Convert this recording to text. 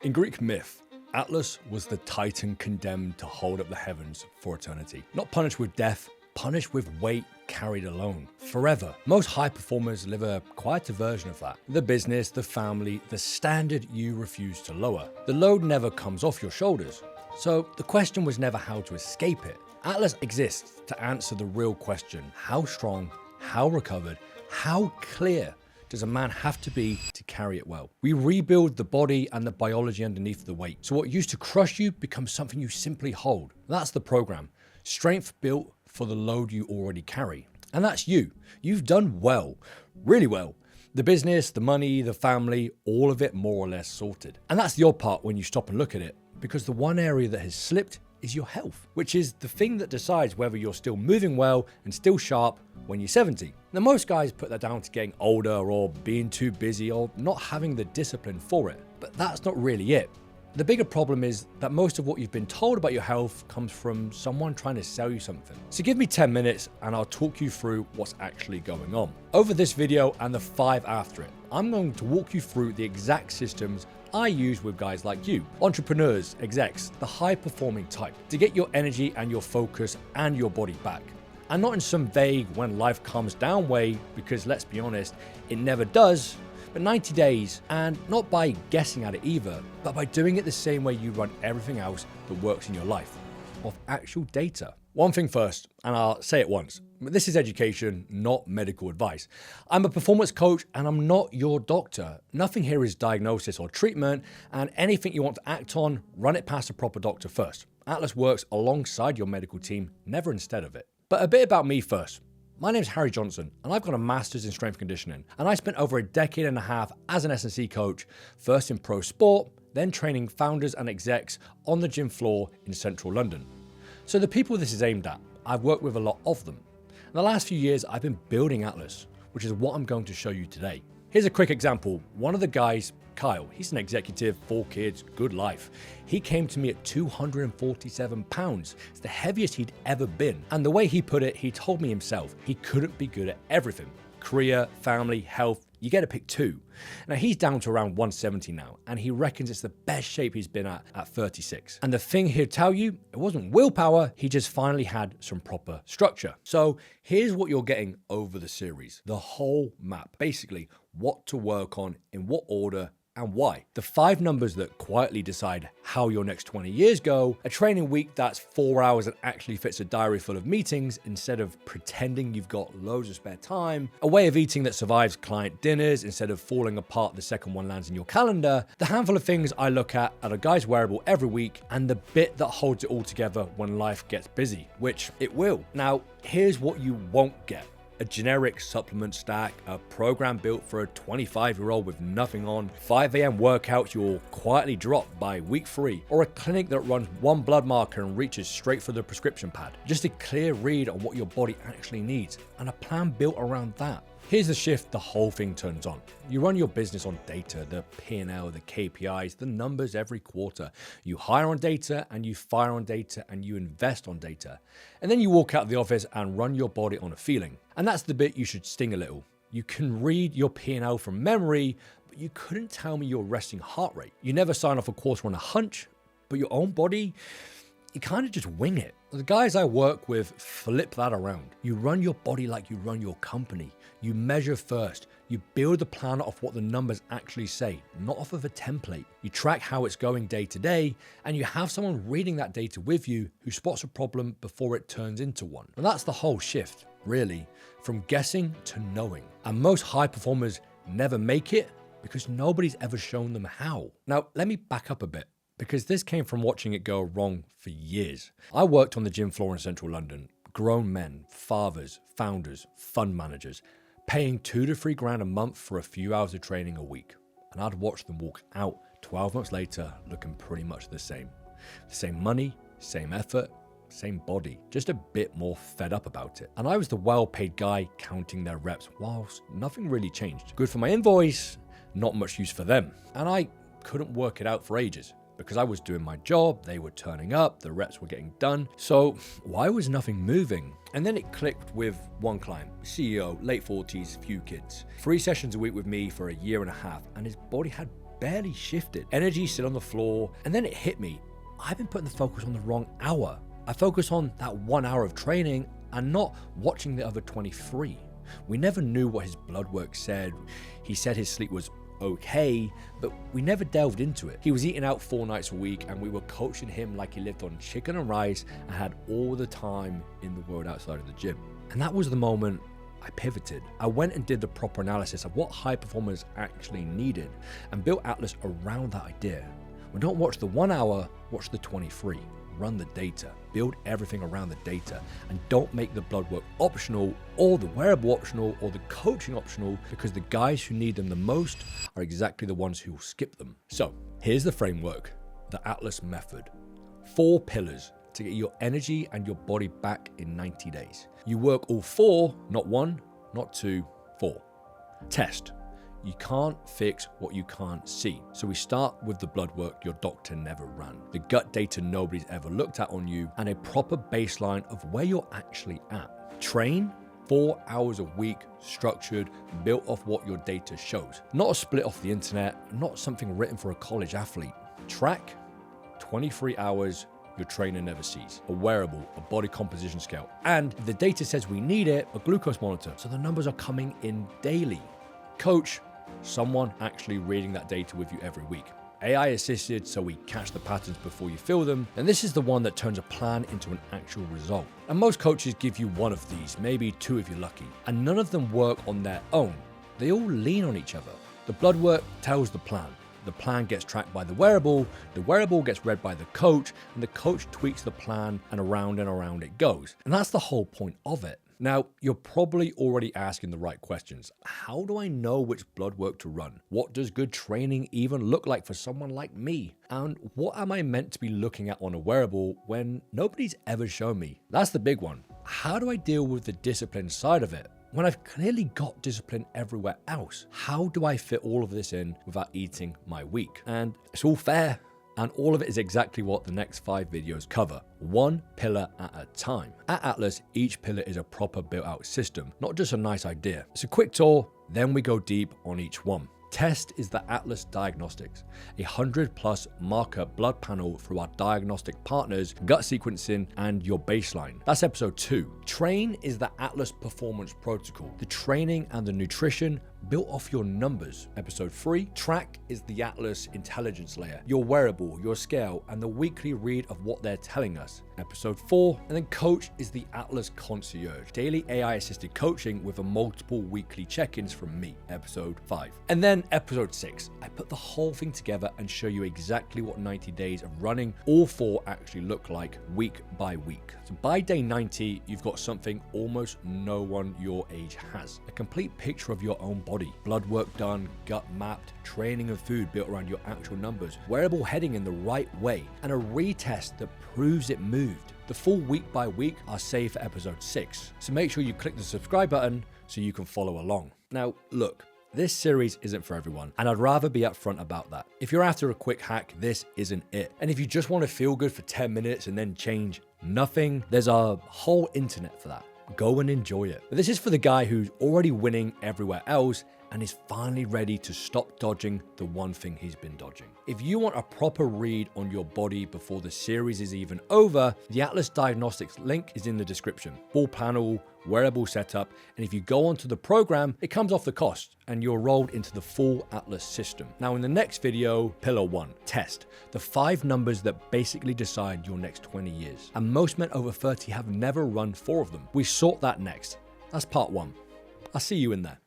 In Greek myth, Atlas was the titan condemned to hold up the heavens for eternity. Not punished with death, punished with weight carried alone, forever. Most high performers live a quieter version of that. The business, the family, the standard you refuse to lower. The load never comes off your shoulders. So the question was never how to escape it. Atlas exists to answer the real question: how strong, how recovered, how clear does a man have to be to carry it well? We rebuild the body and the biology underneath the weight. So what used to crush you becomes something you simply hold. That's the program. Strength built for the load you already carry. And that's you. You've done well, really well. The business, the money, the family, all of it more or less sorted. And that's the odd part when you stop and look at it, because the one area that has slipped is your health, which is the thing that decides whether you're still moving well and still sharp when you're 70. Now, most guys put that down to getting older or being too busy or not having the discipline for it, but that's not really it. The bigger problem is that most of what you've been told about your health comes from someone trying to sell you something. So give me 10 minutes and I'll talk you through what's actually going on. Over this video and the 5 after it, I'm going to walk you through the exact systems I use with guys like you, entrepreneurs, execs, the high performing type, to get your energy and your focus and your body back. And not in some vague when life comes down way, because let's be honest, it never does, but 90 days, and not by guessing at it either, but by doing it the same way you run everything else that works in your life, off actual data. One thing first, and I'll say it once, this is education, not medical advice. I'm a performance coach and I'm not your doctor. Nothing here is diagnosis or treatment, and anything you want to act on, run it past a proper doctor first. Atlas works alongside your medical team, never instead of it. But a bit about me first. My name's Harry Johnson, and I've got a master's in strength conditioning, and I spent over a decade and a half as an S&C coach, first in pro sport, then training founders and execs on the gym floor in central London. So the people this is aimed at, I've worked with a lot of them. In the last few years, I've been building Atlas, which is what I'm going to show you today. Here's a quick example. One of the guys, Kyle, he's an executive, 4 kids, good life. He came to me at 247 pounds. It's the heaviest he'd ever been. And the way he put it, he told me himself, he couldn't be good at everything. Career, family, health, you get to pick 2. Now he's down to around 170 now, and he reckons it's the best shape he's been at 36. And the thing he'll tell you, it wasn't willpower, he just finally had some proper structure. So here's what you're getting over the series, the whole map, basically what to work on, in what order, and why. The 5 numbers that quietly decide how your next 20 years go, a training week that's 4 hours and actually fits a diary full of meetings instead of pretending you've got loads of spare time, a way of eating that survives client dinners instead of falling apart the second one lands in your calendar, the handful of things I look at a guy's wearable every week, and the bit that holds it all together when life gets busy, which it will. Now, here's what you won't get. A generic supplement stack, a program built for a 25-year-old with nothing on, 5 a.m. workouts you'll quietly drop by week 3, or a clinic that runs one blood marker and reaches straight for the prescription pad. Just a clear read on what your body actually needs, and a plan built around that. Here's the shift the whole thing turns on. You run your business on data, the P&L, the KPIs, the numbers every quarter. You hire on data and you fire on data and you invest on data. And then you walk out of the office and run your body on a feeling. And that's the bit you should sting a little. You can read your P&L from memory, but you couldn't tell me your resting heart rate. You never sign off a quarter on a hunch, but your own body, you kind of just wing it. The guys I work with flip that around. You run your body like you run your company. You measure first. You build the plan off what the numbers actually say, not off of a template. You track how it's going day to day, and you have someone reading that data with you who spots a problem before it turns into one. And that's the whole shift, really, from guessing to knowing. And most high performers never make it because nobody's ever shown them how. Now, let me back up a bit, because this came from watching it go wrong for years. I worked on the gym floor in central London, grown men, fathers, founders, fund managers, paying $2 to $3 grand a month for a few hours of training a week. And I'd watch them walk out 12 months later looking pretty much the same. Same money, same effort, same body, just a bit more fed up about it. And I was the well-paid guy counting their reps whilst nothing really changed. Good for my invoice, not much use for them. And I couldn't work it out for ages, because I was doing my job, they were turning up, the reps were getting done. So why was nothing moving? And then it clicked with one client, CEO, late 40s, few kids. 3 sessions a week with me for a year and a half, and his body had barely shifted. Energy sit on the floor, and then it hit me. I've been putting the focus on the wrong hour. I focus on that 1 hour of training and not watching the other 23. We never knew what his blood work said. He said his sleep was okay, but we never delved into it. He was eating out 4 nights a week, and we were coaching him like he lived on chicken and rice and had all the time in the world outside of the gym. And that was the moment I pivoted. I went and did the proper analysis of what high performers actually needed and built Atlas around that idea. We don't watch the 1 hour, watch the 23. Run the data, build everything around the data, and don't make the blood work optional or the wearable optional or the coaching optional, because the guys who need them the most are exactly the ones who will skip them. So here's the framework, the Atlas method. 4 pillars to get your energy and your body back in 90 days. You work all 4, not 1, not 2, 4. Test. You can't fix what you can't see. So we start with the blood work your doctor never ran, the gut data nobody's ever looked at on you, and a proper baseline of where you're actually at. Train 4 hours a week, structured, built off what your data shows. Not a split off the internet, not something written for a college athlete. Track 23 hours your trainer never sees. A wearable, a body composition scale. And if the data says we need it, a glucose monitor. So the numbers are coming in daily. Coach, someone actually reading that data with you every week. AI assisted, so we catch the patterns before you feel them. And this is the one that turns a plan into an actual result. And most coaches give you 1 of these, maybe 2 if you're lucky. And none of them work on their own. They all lean on each other. The blood work tells the plan gets tracked by the wearable gets read by the coach, and the coach tweaks the plan, and around it goes. And that's the whole point of it. Now, you're probably already asking the right questions. How do I know which blood work to run? What does good training even look like for someone like me? And what am I meant to be looking at on a wearable when nobody's ever shown me? That's the big one. How do I deal with the discipline side of it when I've clearly got discipline everywhere else? How do I fit all of this in without eating my week? And it's all fair. And all of it is exactly what the next 5 videos cover, 1 pillar at a time. At Atlas, each pillar is a proper built-out system, not just a nice idea. It's a quick tour, then we go deep on each one. Test is the Atlas Diagnostics, a 100+ marker blood panel through our diagnostic partners, gut sequencing, and your baseline. That's episode 2. Train is the Atlas Performance Protocol, the training and the nutrition built off your numbers. Episode 3. Track is the Atlas intelligence layer, your wearable, your scale, and the weekly read of what they're telling us. Episode 4. And then coach is the Atlas concierge, daily AI assisted coaching with a multiple weekly check-ins from me. Episode 5. And then episode 6. I put the whole thing together and show you exactly what 90 days of running all 4 actually look like week by week. So by day 90, you've got something almost no one your age has. A complete picture of your own body, blood work done, gut mapped, training and food built around your actual numbers, wearable heading in the right way, and a retest that proves it moved. The full week by week are saved for episode 6. So make sure you click the subscribe button so you can follow along. Now, look, this series isn't for everyone, and I'd rather be upfront about that. If you're after a quick hack, this isn't it. And if you just want to feel good for 10 minutes and then change nothing, there's a whole internet for that. Go and enjoy it. But this is for the guy who's already winning everywhere else and is finally ready to stop dodging the one thing he's been dodging. If you want a proper read on your body before the series is even over, the Atlas Diagnostics link is in the description. Full panel, wearable setup, and if you go onto the program, it comes off the cost and you're rolled into the full Atlas system. Now in the next video, pillar 1, test, the 5 numbers that basically decide your next 20 years. And most men over 30 have never run 4 of them. We sort that next. That's part 1. I'll see you in there.